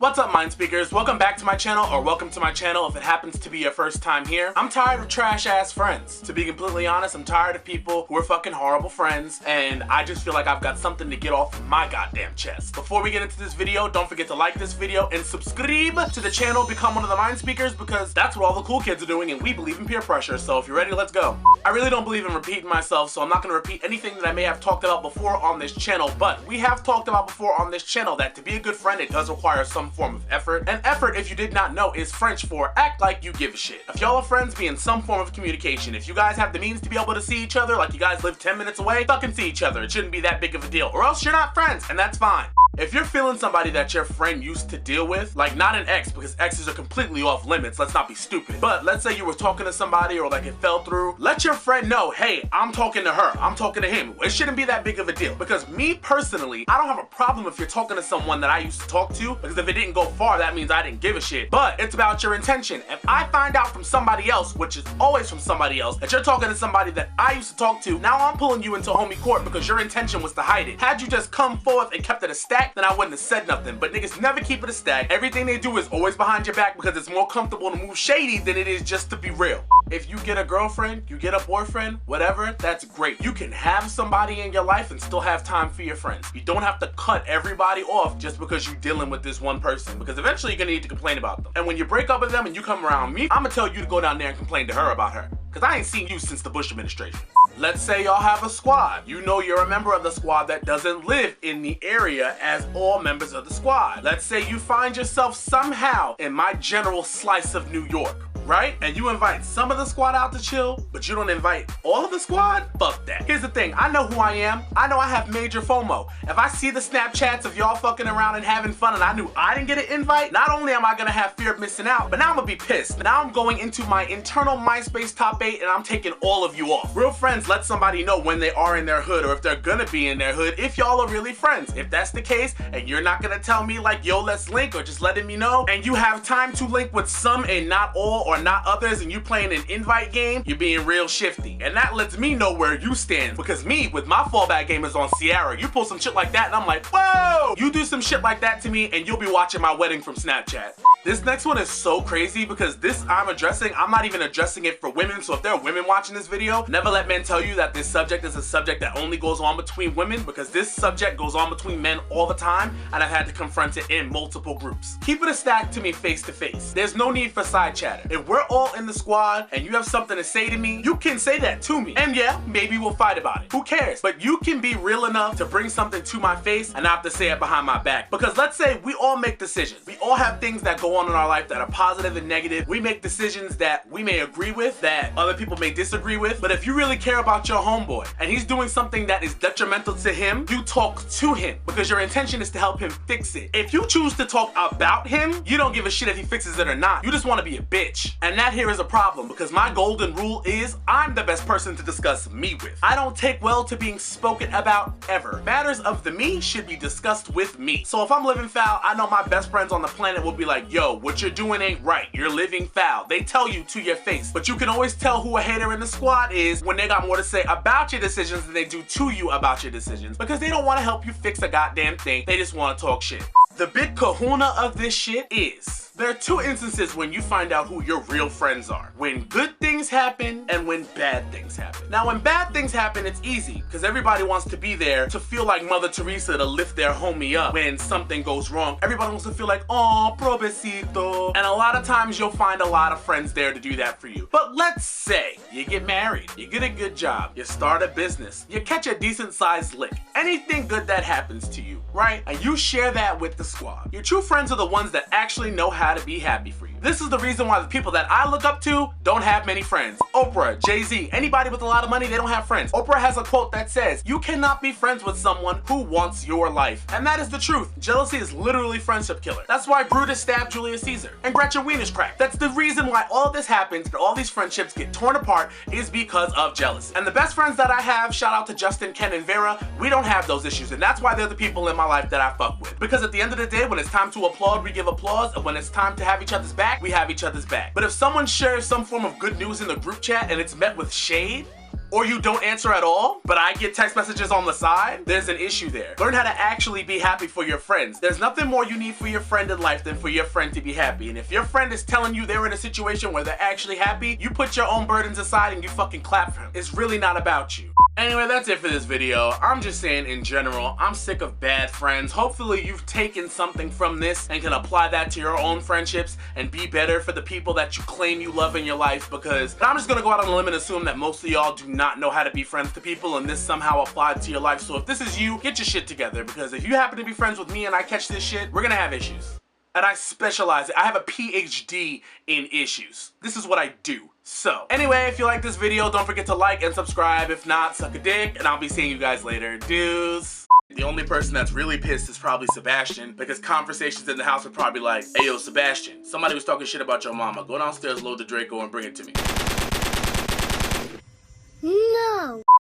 What's up, mind speakers? Welcome back to my channel, or welcome to my channel if it happens to be your first time here. I'm tired of trash ass friends. To be completely honest, I'm tired of people who are fucking horrible friends, and I just feel like I've got something to get off of my goddamn chest. Before we get into this video, don't forget to like this video and subscribe to the channel, become one of the mind speakers, because that's what all the cool kids are doing, and we believe in peer pressure. So if you're ready, let's go. I really don't believe in repeating myself, so I'm not going to repeat anything that I may have talked about before on this channel, but we have talked about before on this channel that to be a good friend, it does require some form of effort. And effort, if you did not know, is French for act like you give a shit. If y'all are friends, be in some form of communication. If you guys have the means to be able to see each other, like you guys live 10 minutes away, fucking see each other. It shouldn't be that big of a deal, or else you're not friends, and that's fine. If you're feeling somebody that your friend used to deal with, like not an ex, because exes are completely off limits, let's not be stupid, but let's say you were talking to somebody or like it fell through, let your friend know, hey, I'm talking to her, I'm talking to him. It shouldn't be that big of a deal, because me personally, I don't have a problem if you're talking to someone that I used to talk to, because if it didn't go far, that means I didn't give a shit, but it's about your intention. If I find out from somebody else, which is always from somebody else, that you're talking to somebody that I used to talk to, now I'm pulling you into homie court because your intention was to hide it. Had you just come forth and kept it a stack, then I wouldn't have said nothing, but niggas never keep it a stack. Everything they do is always behind your back because it's more comfortable to move shady than it is just to be real. If you get a girlfriend, you get a boyfriend, whatever, that's great. You can have somebody in your life and still have time for your friends. You don't have to cut everybody off just because you're dealing with this one person, because eventually you're gonna need to complain about them. And when you break up with them and you come around me, I'm gonna tell you to go down there and complain to her about her, because I ain't seen you since the Bush administration. Let's say y'all have a squad. You know you're a member of the squad that doesn't live in the area as all members of the squad. Let's say you find yourself somehow in my general slice of New York, right? And you invite some of the squad out to chill, but you don't invite all of the squad? Fuck that. Here's the thing, I know who I am. I know I have major FOMO. If I see the Snapchats of y'all fucking around and having fun and I knew I didn't get an invite, not only am I gonna have fear of missing out, but now I'm gonna be pissed. Now I'm going into my internal MySpace top 8 and I'm taking all of you off. Real friends let somebody know when they are in their hood, or if they're gonna be in their hood, if y'all are really friends. If that's the case, and you're not gonna tell me like, yo, let's link, or just letting me know, and you have time to link with some and not all, or not others, and you playing an invite game, you're being real shifty. And that lets me know where you stand, because me, with my fallback game is on Sierra. You pull some shit like that and I'm like, whoa! You do some shit like that to me and you'll be watching my wedding from Snapchat. This next one is so crazy because this I'm not even addressing it for women, so if there are women watching this video, never let men tell you that this subject is a subject that only goes on between women, because this subject goes on between men all the time, and I've had to confront it in multiple groups. Keep it a stack to me face to face. There's no need for side chatter. If we're all in the squad and you have something to say to me, you can say that to me. And yeah, maybe we'll fight about it. Who cares? But you can be real enough to bring something to my face and not have to say it behind my back. Because let's say we all make decisions. We all have things that go on in our life that are positive and negative. We make decisions that we may agree with, that other people may disagree with. But if you really care about your homeboy and he's doing something that is detrimental to him, you talk to him, because your intention is to help him fix it. If you choose to talk about him, you don't give a shit if he fixes it or not. You just want to be a bitch. And that here is a problem, because my golden rule is I'm the best person to discuss me with. I don't take well to being spoken about ever. Matters of the me should be discussed with me. So if I'm living foul, I know my best friends on the planet will be like, yo, what you're doing ain't right. You're living foul. They tell you to your face. But you can always tell who a hater in the squad is when they got more to say about your decisions than they do to you about your decisions, because they don't want to help you fix a goddamn thing. They just want to talk shit. The big kahuna of this shit is, there are two instances when you find out who your real friends are. When good things happen and when bad things happen. Now when bad things happen, it's easy, because everybody wants to be there to feel like Mother Teresa to lift their homie up when something goes wrong. Everybody wants to feel like, oh, pobrecito. And a lot of times you'll find a lot of friends there to do that for you. But let's say you get married, you get a good job, you start a business, you catch a decent sized lick. Anything good that happens to you, right? And you share that with the squad. Your true friends are the ones that actually know how to be happy for you. This is the reason why the people that I look up to don't have many friends. Oprah, Jay-Z, anybody with a lot of money, they don't have friends. Oprah has a quote that says, you cannot be friends with someone who wants your life. And that is the truth. Jealousy is literally friendship killer. That's why Brutus stabbed Julius Caesar and Gretchen Wiener's cracked. That's the reason why all of this happens and all these friendships get torn apart, is because of jealousy. And the best friends that I have, shout out to Justin, Ken, and Vera, we don't have those issues, and that's why they're the people in my life that I fuck with. Because at the end of the day, when it's time to applaud, we give applause, and when it's time to have each other's back, we have each other's back. But if someone shares some form of good news in the group chat and it's met with shade, or you don't answer at all, but I get text messages on the side, there's an issue there. Learn how to actually be happy for your friends. There's nothing more you need for your friend in life than for your friend to be happy. And if your friend is telling you they're in a situation where they're actually happy, you put your own burdens aside and you fucking clap for them. It's really not about you. Anyway, that's it for this video. I'm just saying in general, I'm sick of bad friends. Hopefully you've taken something from this and can apply that to your own friendships and be better for the people that you claim you love in your life, because I'm just gonna go out on a limb and assume that most of y'all do not know how to be friends to people, and this somehow applied to your life. So if this is you, get your shit together, because if you happen to be friends with me and I catch this shit, we're gonna have issues. And I specialize. I have a PhD in issues. This is what I do. So, anyway, if you like this video, don't forget to like and subscribe. If not, suck a dick, and I'll be seeing you guys later. Deuce. The only person that's really pissed is probably Sebastian, because conversations in the house are probably like, hey yo, Sebastian, somebody was talking shit about your mama. Go downstairs, load the Draco, and bring it to me. No.